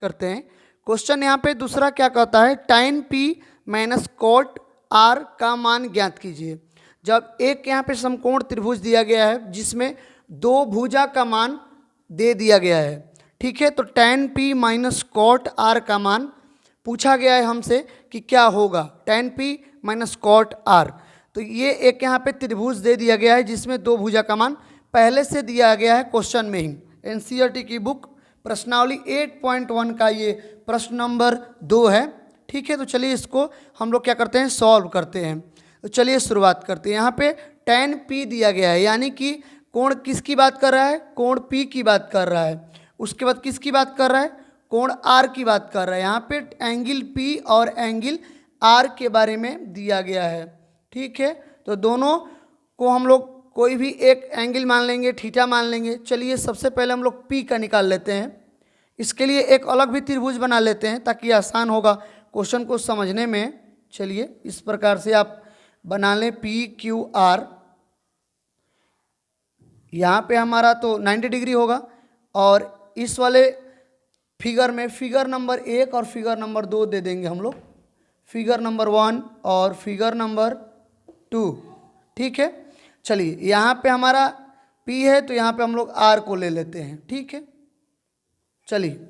करते हैं। क्वेश्चन यहाँ पे दूसरा क्या कहता है, tan p minus cot r का मान ज्ञात कीजिए। जब एक यहाँ पे समकोण त्रिभुज दिया गया है जिसमें दो भुजा का मान दे दिया गया है, ठीक है, तो tan p minus cot r का मान पूछा गया है हमसे कि क्या होगा, tan p minus cot r। तो ये एक यहाँ पे त्रिभुज दे दिया गया है जिसमें दो भुजा का मान पहले से दिया गया है क्वेश्चन में ही। एनसीईआरटी की बुक प्रश्नावली 8.1 का ये प्रश्न नंबर 2 है, ठीक है। तो चलिए इसको हम लोग क्या करते हैं, सॉल्व करते हैं। तो चलिए शुरुआत करते हैं। यहाँ पे tan p दिया गया है, यानी कि कोण किसकी बात कर रहा है, कोण p की बात कर रहा है। उसके बाद किसकी बात कर रहा है, कोण r की बात कर रहा है। यहाँ पे एंगल p और एंगल r के बारे में दिया गया है, ठीक है। तो दोनों को हम लोग कोई भी एक एंगल मान लेंगे, थीटा मान लेंगे। चलिए सबसे पहले हम लोग P का निकाल लेते हैं। इसके लिए एक अलग भी त्रिभुज बना लेते हैं ताकि आसान होगा क्वेश्चन को समझने में। चलिए इस प्रकार से आप बना लें PQR। यहाँ पे हमारा तो 90 डिग्री होगा और इस वाले फिगर में फिगर नंबर 1 और फिगर नंबर 2 दे देंगे हम लोग, फिगर नंबर 1 और फिगर नंबर 2, ठीक है। चलिए यहाँ पे हमारा P है तो यहाँ पे हम लोग R को ले लेते हैं, ठीक है। चलिए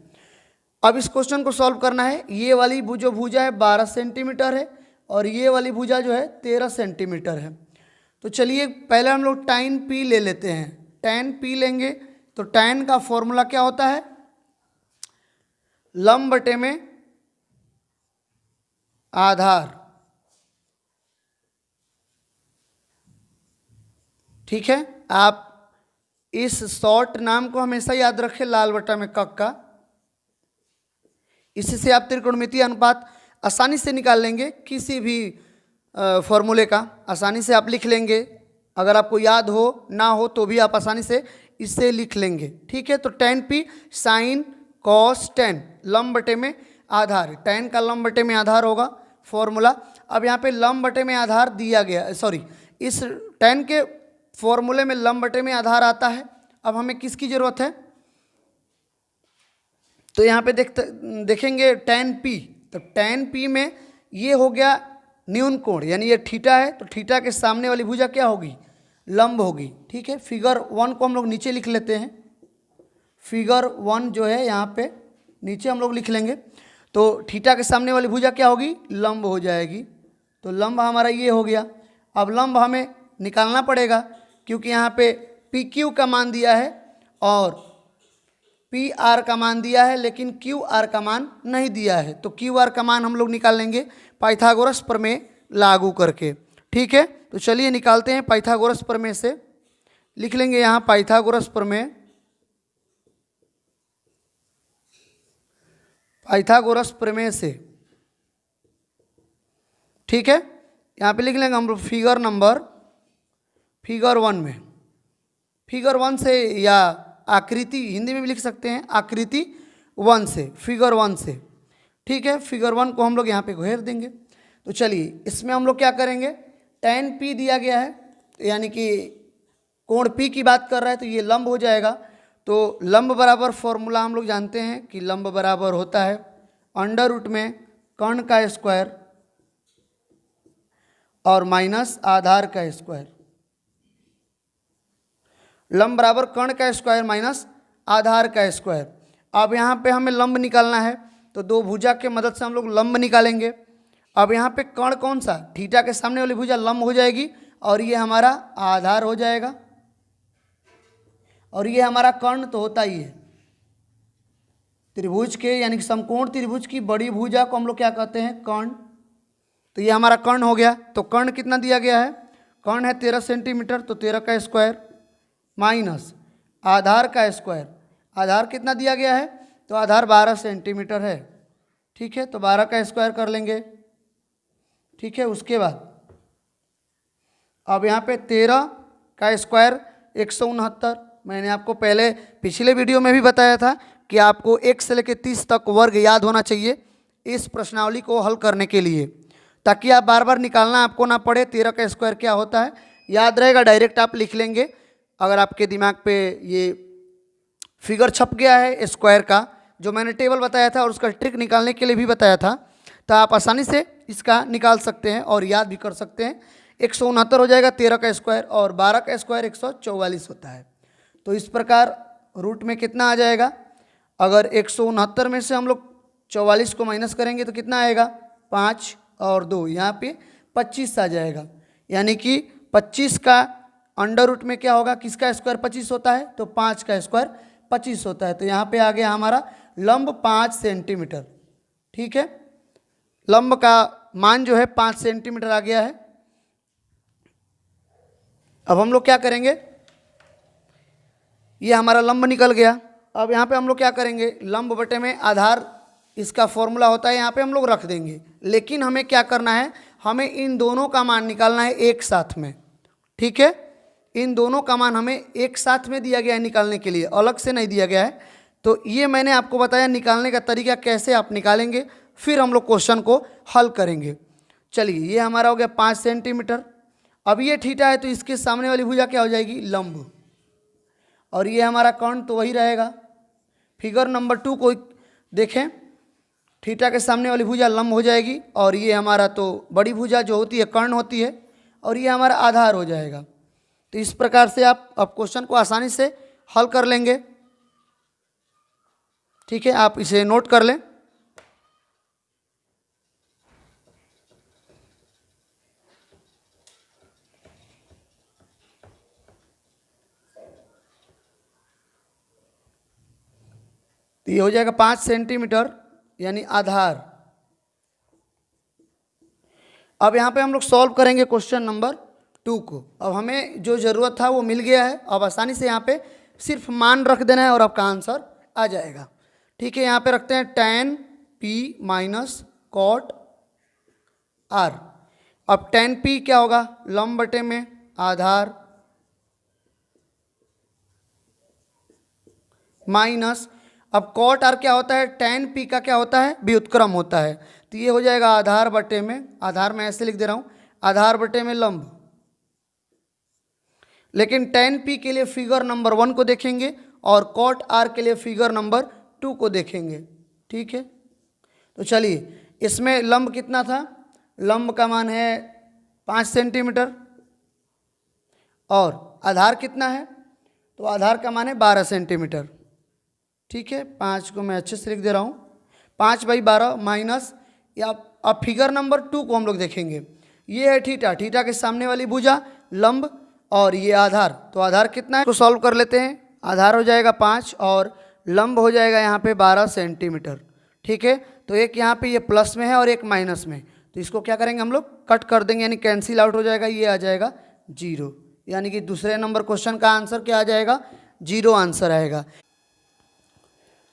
अब इस क्वेश्चन को सॉल्व करना है। ये वाली जो भुजा है 12 सेंटीमीटर है और ये वाली भुजा जो है 13 सेंटीमीटर है। तो चलिए पहले हम लोग tan P ले लेते हैं। tan P लेंगे तो tan का फॉर्मूला क्या होता है, लंब बटे में आधार, ठीक है। आप इस शॉर्ट नाम को हमेशा याद रखें, लाल बटा में कक का। इसी से आप त्रिकोणमितीय अनुपात आसानी से निकाल लेंगे, किसी भी फॉर्मूले का आसानी से आप लिख लेंगे। अगर आपको याद हो ना हो तो भी आप आसानी से इससे लिख लेंगे, ठीक है। तो tan p sine cos tan, लंब बटे में आधार, tan का लंब बटे में आधार होगा फॉर्मूला। अब यहाँ पे लंब बटे में आधार दिया गया, सॉरी, इस tan के फॉर्मूले में लंब बटे में आधार आता है। अब हमें किसकी जरूरत है, तो यहाँ पे देखेंगे tan p, तो tan p में ये हो गया न्यून कोण, यानी ये थीटा है, तो थीटा के सामने वाली भुजा क्या होगी, लंब होगी, ठीक है। फिगर 1 को हम लोग नीचे लिख लेते हैं। फिगर 1 जो है यहाँ पे नीचे हम लोग लिख लेंगे। तो थीटा के सामने वाली भुजा क्या होगी, लंब हो जाएगी। तो लंब हमारा ये हो गया। अब लंब हमें निकालना पड़ेगा क्योंकि यहाँ पे PQ का मान दिया है और PR का मान दिया है, लेकिन QR का मान नहीं दिया है। तो QR का मान हम लोग निकाल लेंगे पाइथागोरस प्रमेय लागू करके, ठीक है। तो चलिए निकालते हैं पाइथागोरस प्रमेय से। लिख लेंगे यहाँ पाइथागोरस प्रमेय, पाइथागोरस प्रमेय से, ठीक है। यहाँ पे लिख लेंगे हम लोग फिगर 1 में, फिगर 1 से, या आकृति हिंदी में भी लिख सकते हैं, आकृति 1 से, फिगर 1 से, ठीक है। फिगर 1 को हम लोग यहाँ पे घेर देंगे। तो चलिए इसमें हम लोग क्या करेंगे, tan p दिया गया है, यानी कि कोण P की बात कर रहा है, तो ये लंब हो जाएगा। तो लंब बराबर फॉर्मूला हम लोग जानते हैं कि लंब बराबर होता है अंडर रूट में कर्ण का स्क्वायर और माइनस आधार का स्क्वायर। लंब बराबर कर्ण का स्क्वायर माइनस आधार का स्क्वायर। अब यहाँ पे हमें लंब निकालना है, तो दो भुजा के मदद से हम लोग लंब निकालेंगे। अब यहाँ पे कर्ण कौन सा, थीटा के सामने वाली भुजा लंब हो जाएगी और ये हमारा आधार हो जाएगा और ये हमारा कर्ण तो होता ही है त्रिभुज के, यानी कि समकोण त्रिभुज की बड़ी भुजा को हम लोग क्या कहते हैं, कर्ण। तो ये हमारा कर्ण हो गया। तो कर्ण कितना दिया गया है, कर्ण है 13 सेंटीमीटर, तो 13 का स्क्वायर माइनस आधार का स्क्वायर। आधार कितना दिया गया है, तो आधार 12 सेंटीमीटर है, ठीक है। तो 12 का स्क्वायर कर लेंगे, ठीक है। उसके बाद अब यहाँ पे 13 का स्क्वायर 169। मैंने आपको पहले पिछले वीडियो में भी बताया था कि आपको 1 से लेकर 30 तक वर्ग याद होना चाहिए इस प्रश्नावली को हल करने के लिए, ताकि आप बार बार निकालना आपको ना पड़े। 13 का स्क्वायर क्या होता है याद रहेगा, डायरेक्ट आप लिख लेंगे। अगर आपके दिमाग पे ये फिगर छप गया है स्क्वायर का, जो मैंने टेबल बताया था और उसका ट्रिक निकालने के लिए भी बताया था, तो आप आसानी से इसका निकाल सकते हैं और याद भी कर सकते हैं। 169 हो जाएगा 13 का स्क्वायर, और 12 का स्क्वायर 144 होता है। तो इस प्रकार रूट में कितना आ जाएगा, अगर 169 में से हम लोग 44 को माइनस करेंगे तो कितना आएगा, 5 और 2, यहाँ पे 25 आ जाएगा। यानी कि 25 का अंडर रूट में क्या होगा, किसका स्क्वायर 25 होता है, तो 5 का स्क्वायर 25 होता है। तो यहाँ पे आ गया हमारा लंब 5 सेंटीमीटर। ठीक है, लंब का मान जो है 5 सेंटीमीटर आ गया है। अब हम लोग क्या करेंगे, ये हमारा लंब निकल गया। अब यहाँ पे हम लोग क्या करेंगे, लंब बटे में आधार, इसका फॉर्मूला होता है, यहाँ पे हम लोग रख देंगे। लेकिन हमें क्या करना है, हमें इन दोनों का मान निकालना है एक साथ में। ठीक है, इन दोनों का मान हमें एक साथ में दिया गया है निकालने के लिए, अलग से नहीं दिया गया है। तो ये मैंने आपको बताया निकालने का तरीका कैसे आप निकालेंगे, फिर हम लोग क्वेश्चन को हल करेंगे। चलिए, ये हमारा हो गया 5 सेंटीमीटर। अब ये थीटा है तो इसके सामने वाली भुजा क्या हो जाएगी, लंब, और ये हमारा कर्ण तो वही रहेगा। फिगर नंबर 2 को देखें, थीटा के सामने वाली भुजा लंब हो जाएगी, और ये हमारा तो बड़ी भुजा जो होती है कर्ण होती है, और ये हमारा आधार हो जाएगा। तो इस प्रकार से आप अब क्वेश्चन को आसानी से हल कर लेंगे। ठीक है, आप इसे नोट कर लें। तो ये हो जाएगा 5 सेंटीमीटर यानी आधार। अब यहाँ पे हम लोग सॉल्व करेंगे क्वेश्चन नंबर 2 को। अब हमें जो ज़रूरत था वो मिल गया है। अब आसानी से यहाँ पे सिर्फ मान रख देना है और आपका आंसर आ जाएगा। ठीक है, यहाँ पे रखते हैं tan p minus cot r। अब tan p क्या होगा, लंब बटे में आधार, माइनस, अब कॉट r क्या होता है, tan p का क्या होता है, व्युत्क्रम होता है। तो ये हो जाएगा आधार बटे में, आधार मैं ऐसे लिख दे रहा हूँ, आधार बटे में लंब। लेकिन tan p के लिए फिगर नंबर 1 को देखेंगे और कॉट r के लिए फिगर नंबर 2 को देखेंगे। ठीक है, तो चलिए, इसमें लंब कितना था, लंब का मान है 5 सेंटीमीटर, और आधार कितना है, तो आधार का मान है 12 सेंटीमीटर। ठीक है, 5 को मैं अच्छे से लिख दे रहा हूँ, 5/12 माइनस, या अब फिगर नंबर 2 को हम लोग देखेंगे। ये है थीटा, थीटा के सामने वाली भुजा लंब, और ये आधार, तो आधार कितना है, तो सॉल्व कर लेते हैं। आधार हो जाएगा 5 और लंब हो जाएगा यहाँ पे 12 सेंटीमीटर। ठीक है, तो एक यहाँ पे ये प्लस में है और एक माइनस में, तो इसको क्या करेंगे हम लोग, कट कर देंगे, यानी कैंसिल आउट हो जाएगा, ये आ जाएगा 0। यानी कि दूसरे नंबर क्वेश्चन का आंसर क्या आ जाएगा, 0 आंसर आएगा।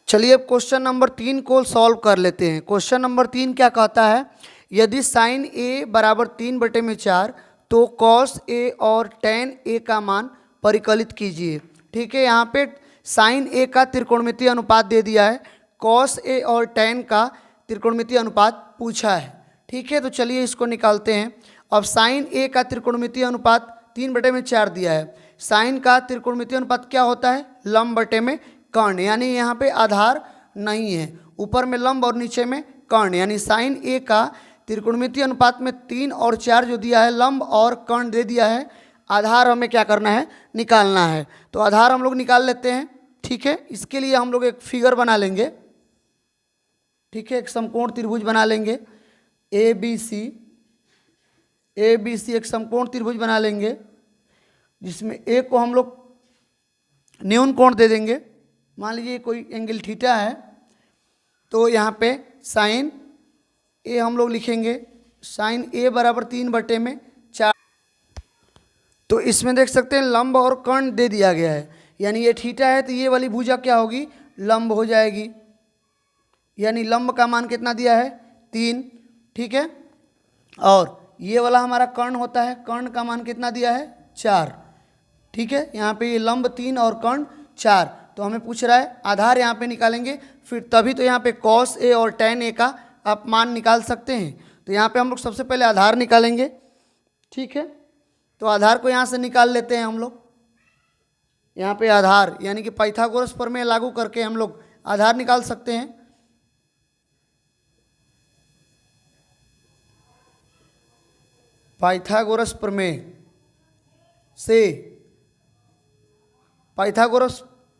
चलिए, अब क्वेश्चन नंबर 3 को सॉल्व कर लेते हैं। क्वेश्चन नंबर 3 क्या कहता है, यदि साइन a बराबर 3/4 तो कॉस a और tan a का मान परिकलित कीजिए। ठीक है, यहाँ पे साइन a का त्रिकोणमितीय अनुपात दे दिया है, कॉस a और tan का त्रिकोणमितीय अनुपात पूछा है। ठीक है, तो चलिए इसको निकालते हैं। अब साइन a का त्रिकोणमितीय अनुपात 3/4 दिया है। साइन का त्रिकोणमितीय अनुपात क्या होता है, लंब बटे में कर्ण, यानी यहाँ पे आधार नहीं है, ऊपर में लंब और नीचे में कर्ण, यानी साइन a का त्रिकोणमितीय अनुपात में 3 और 4 जो दिया है, लंब और कर्ण दे दिया है, आधार हमें क्या करना है, निकालना है। तो आधार हम लोग निकाल लेते हैं। ठीक है, इसके लिए हम लोग एक फिगर बना लेंगे। ठीक है, एक समकोण त्रिभुज बना लेंगे, ए बी सी एक समकोण त्रिभुज बना लेंगे, जिसमें ए को हम लोग न्यून कोण दे देंगे। मान लीजिए कोई एंगल थीटा है, तो यहाँ पे साइन ए हम लोग लिखेंगे, साइन ए बराबर 3/4। तो इसमें देख सकते हैं लंब और कर्ण दे दिया गया है, यानी ये थीटा है तो ये वाली भुजा क्या होगी, लंब हो जाएगी, यानी लंब का मान कितना दिया है, 3। ठीक है, और ये वाला हमारा कर्ण होता है, कर्ण का मान कितना दिया है, 4। ठीक है, यहाँ पे ये लंब 3 और कर्ण 4, तो हमें पूछ रहा है आधार यहाँ पे निकालेंगे, फिर तभी तो यहाँ पे कॉस ए और tan ए का आप मान निकाल सकते हैं। तो यहाँ पे हम लोग सबसे पहले आधार निकालेंगे। ठीक है, तो आधार को यहाँ से निकाल लेते हैं हम लोग। यहाँ पे आधार यानी कि पाइथागोरस प्रमेय लागू करके हम लोग आधार निकाल सकते हैं। पाइथागोरस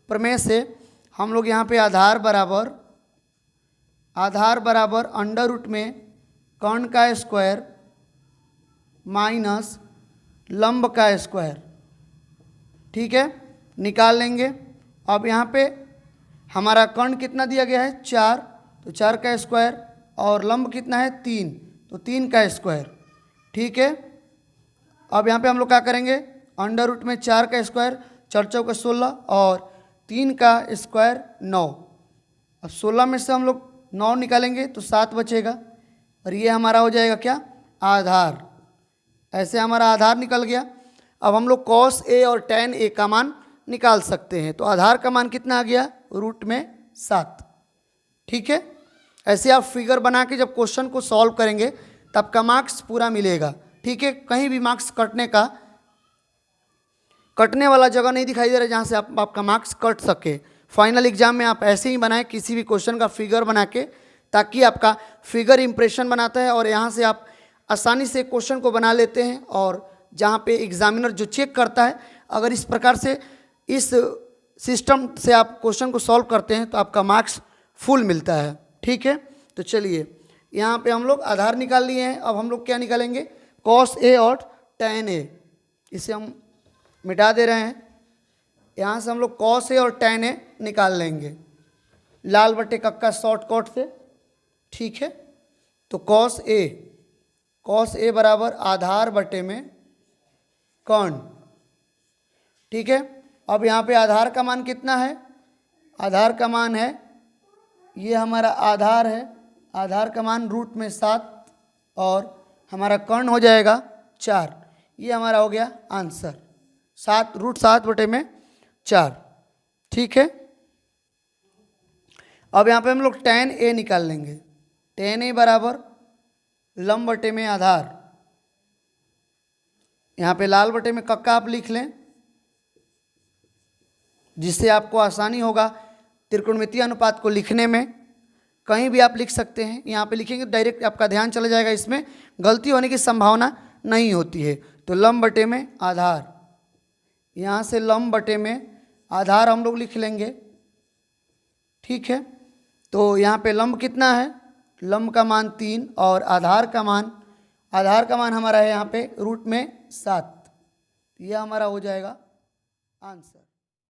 प्रमेय से हम लोग यहाँ पे आधार बराबर अंडर रूट में कर्ण का स्क्वायर माइनस लंब का स्क्वायर, ठीक है, निकाल लेंगे। अब यहाँ पे हमारा कर्ण कितना दिया गया है 4, तो 4 का स्क्वायर, और लंब कितना है 3, तो 3 का स्क्वायर, ठीक है। अब यहाँ पे हम लोग क्या करेंगे, अंडर रूट में 4 का स्क्वायर 4 चौका 16 और 3 का स्क्वायर 9। अब 16 में से हम लोग 9 निकालेंगे तो 7 बचेगा, और ये हमारा हो जाएगा क्या, आधार। ऐसे हमारा आधार निकल गया। अब हम लोग cos A और tan A का मान निकाल सकते हैं। तो आधार का मान कितना आ गया, रूट में 7, ठीक है। ऐसे आप फिगर बना के जब क्वेश्चन को सॉल्व करेंगे तब का मार्क्स पूरा मिलेगा, ठीक है। कहीं भी मार्क्स कटने वाला जगह नहीं दिखाई दे रहा जहाँ से आपका मार्क्स कट सके। फाइनल एग्जाम में आप ऐसे ही बनाएं किसी भी क्वेश्चन का फिगर बना के, ताकि आपका फिगर इंप्रेशन बनाता है और यहाँ से आप आसानी से क्वेश्चन को बना लेते हैं। और जहाँ पे एग्जामिनर जो चेक करता है, अगर इस प्रकार से इस सिस्टम से आप क्वेश्चन को सॉल्व करते हैं तो आपका मार्क्स फुल मिलता है, ठीक है। तो चलिए यहाँ पे हम लोग आधार निकाल लिए हैं। अब हम लोग क्या निकालेंगे, cos A और tan A। इसे हम मिटा दे रहे हैं। यहाँ से हम लोग cos A और tan A निकाल लेंगे लाल बटे कक्का शॉर्टकट से, ठीक है। तो cos A बराबर आधार बटे में कर्ण, ठीक है। अब यहाँ पे आधार का मान कितना है, आधार का मान है, ये हमारा आधार है, आधार का मान रूट में 7 और हमारा कर्ण हो जाएगा 4। ये हमारा हो गया आंसर, 7 रूट 7 बटे में 4, ठीक है। अब यहाँ पे हम लोग tan A निकाल लेंगे। tan A बराबर लंब बटे में आधार, यहाँ पे लाल बटे में कक्का आप लिख लें जिससे आपको आसानी होगा त्रिकोणमितीय अनुपात को लिखने में। कहीं भी आप लिख सकते हैं, यहाँ पे लिखेंगे डायरेक्ट आपका ध्यान चला जाएगा, इसमें गलती होने की संभावना नहीं होती है। तो लंब बटे में आधार, यहाँ से लंब बटे में आधार हम लोग लिख लेंगे, ठीक है। तो यहाँ पे लंब कितना है, लंब का मान 3 और आधार का मान हमारा है यहाँ पे रूट में 7। यह हमारा हो जाएगा आंसर।